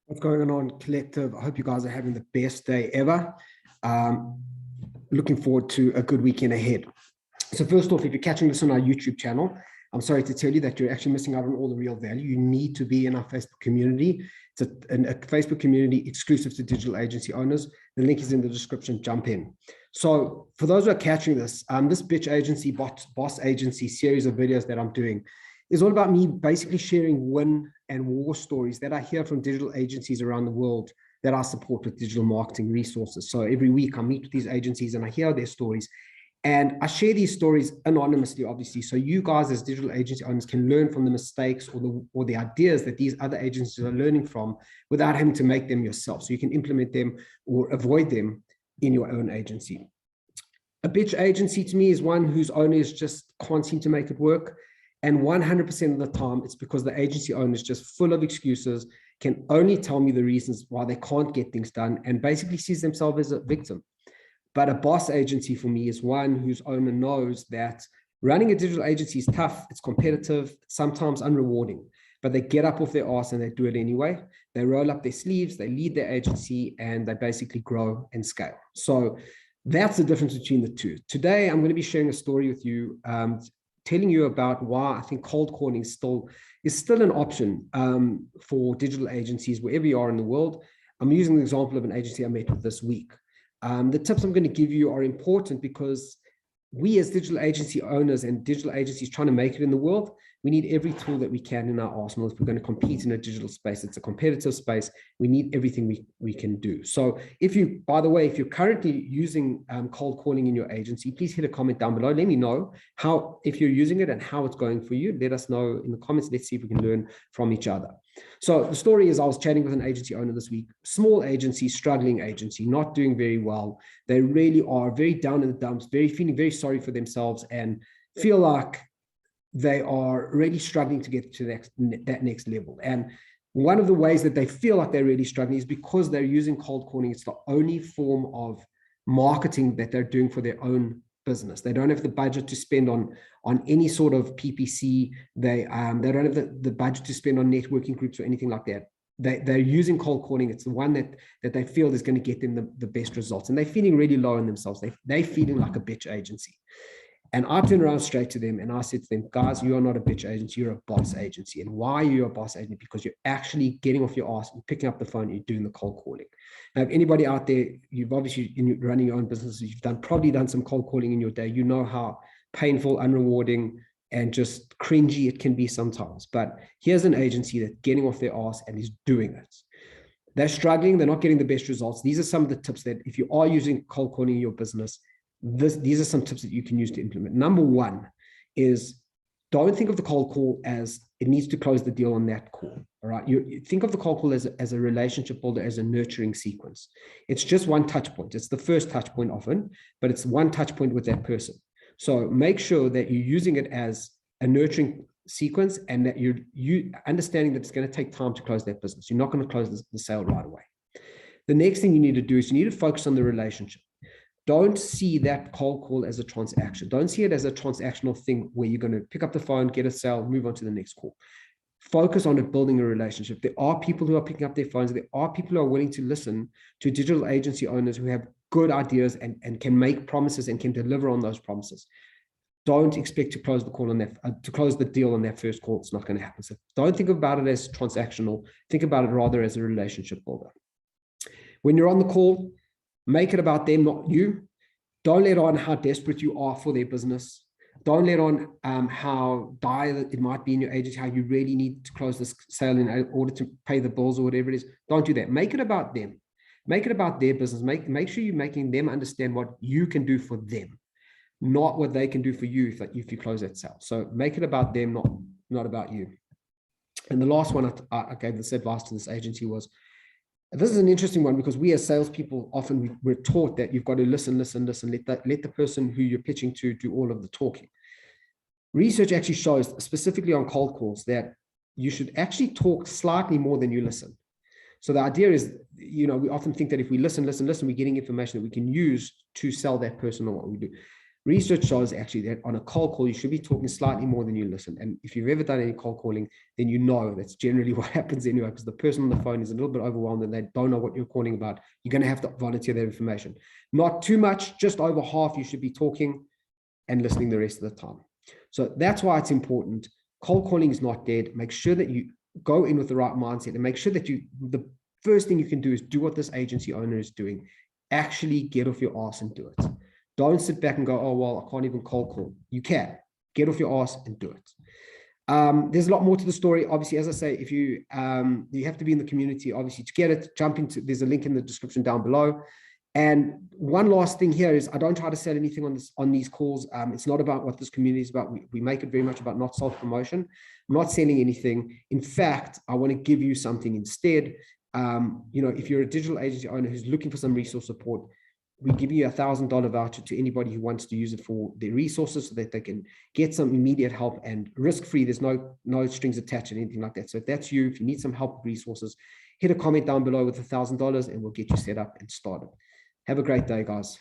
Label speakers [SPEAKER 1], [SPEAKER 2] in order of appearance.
[SPEAKER 1] What's going on, collective? I hope you guys are having the best day ever. Looking forward to a good weekend ahead. So first off, if you're catching this on our YouTube channel, I'm sorry to tell you that you're actually missing out on all the real value. You need to be in our Facebook community. It's a Facebook community exclusive to digital agency owners. The link is in the description. Jump in. So for those who are catching this, this bitch agency, boss agency series of videos that I'm doing is all about me basically sharing win and war stories that I hear from digital agencies around the world that I support with digital marketing resources. So every week I meet with these agencies and I hear their stories. And I share these stories anonymously, obviously, so you guys as digital agency owners can learn from the mistakes or the ideas that these other agencies are learning from without having to make them yourself. So you can implement them or avoid them in your own agency. A bitch agency to me is one whose owners just can't seem to make it work. And 100% of the time, it's because the agency owner is just full of excuses, can only tell me the reasons why they can't get things done, and basically sees themselves as a victim. But a boss agency for me is one whose owner knows that running a digital agency is tough, it's competitive, sometimes unrewarding, but they get up off their ass and they do it anyway. They roll up their sleeves, they lead their agency, and they basically grow and scale. So that's the difference between the two. Today, I'm going to be sharing a story with you, telling you about why I think cold calling is still an option for digital agencies wherever you are in the world. I'm using the example of an agency I met with this week. The tips I'm going to give you are important because we as digital agency owners and digital agencies trying to make it in the world, we need every tool that we can in our arsenal if we're going to compete in a digital space. It's a competitive space. We need everything we can do. So if you, by the way, if you're currently using cold calling in your agency, please hit a comment down below. Let me know how, if you're using it and how it's going for you. Let us know in the comments. Let's see if we can learn from each other. So the story is I was chatting with an agency owner this week, small agency, struggling agency, not doing very well. They really are very down in the dumps, feeling very sorry for themselves and feel like they are really struggling to get to that next level. And one of the ways that they feel like they're really struggling is because they're using cold calling. It's the only form of marketing that they're doing for their own business. They don't have the budget to spend on any sort of PPC. They don't have the budget to spend on networking groups or anything like that. They're using cold calling. It's the one that they feel is going to get them the best results. And they're feeling really low in themselves. They're feeling like a bitch agency. And I turned around straight to them and I said to them, guys, you are not a bitch agency, you're a boss agency. And why are you a boss agency? Because you're actually getting off your ass and picking up the phone and you're doing the cold calling. Now, if anybody out there, you've obviously, in running your own businesses, you've probably done some cold calling in your day. You know how painful, unrewarding, and just cringy it can be sometimes. But here's an agency that's getting off their ass and is doing it. They're struggling, they're not getting the best results. These are some of the tips that if you are using cold calling in your business, these are some tips that you can use to implement. Number one is don't think of the cold call as it needs to close the deal on that call. All right. You think of the cold call as a relationship builder, as a nurturing sequence. It's just one touch point. It's the first touch point often, but it's one touch point with that person. So make sure that you're using it as a nurturing sequence and that you understanding that it's going to take time to close that business. You're not going to close the sale right away. The next thing you need to do is you need to focus on the relationship. Don't see that cold call as a transaction. Don't see it as a transactional thing where you're going to pick up the phone, get a sale, move on to the next call. Focus on it, building a relationship. There are people who are picking up their phones. There are people who are willing to listen to digital agency owners who have good ideas and can make promises and can deliver on those promises. Don't expect to close the call on that, to close the deal on that first call. It's not going to happen. So don't think about it as transactional. Think about it rather as a relationship builder. When you're on the call, make it about them, not you. Don't let on how desperate you are for their business. Don't let on how dire it might be in your agency, how you really need to close this sale in order to pay the bills or whatever it is. Don't do that. Make it about them. Make it about their business. Make sure you're making them understand what you can do for them, not what they can do for you if you close that sale. So make it about them, not about you. And the last one I gave this advice to this agency was, this is an interesting one because we as salespeople often we're taught that you've got to listen, let the person who you're pitching to do all of the talking. Research actually shows, specifically on cold calls, that you should actually talk slightly more than you listen. So the idea is, we often think that if we listen, we're getting information that we can use to sell that person or what we do. Research shows actually that on a cold call, you should be talking slightly more than you listen. And if you've ever done any cold calling, then you know that's generally what happens anyway, because the person on the phone is a little bit overwhelmed and they don't know what you're calling about. You're going to have to volunteer that information. Not too much, just over half you should be talking and listening the rest of the time. So that's why it's important. Cold calling is not dead. Make sure that you go in with the right mindset and make sure that the first thing you can do is do what this agency owner is doing. Actually get off your ass and do it. Don't sit back and go, oh, well, I can't even cold call. You can. Get off your ass and do it. There's a lot more to the story. Obviously, as I say, if you have to be in the community, obviously, to get it, jump into, there's a link in the description down below. And one last thing here is I don't try to sell anything on these calls. It's not about what this community is about. We make it very much about not self-promotion. I'm not selling anything. In fact, I want to give you something instead. If you're a digital agency owner who's looking for some resource support, we give you $1,000 voucher to anybody who wants to use it for their resources so that they can get some immediate help and risk-free. There's no strings attached or anything like that. So if that's you, if you need some help with resources, hit a comment down below with $1,000 and we'll get you set up and started. Have a great day, guys.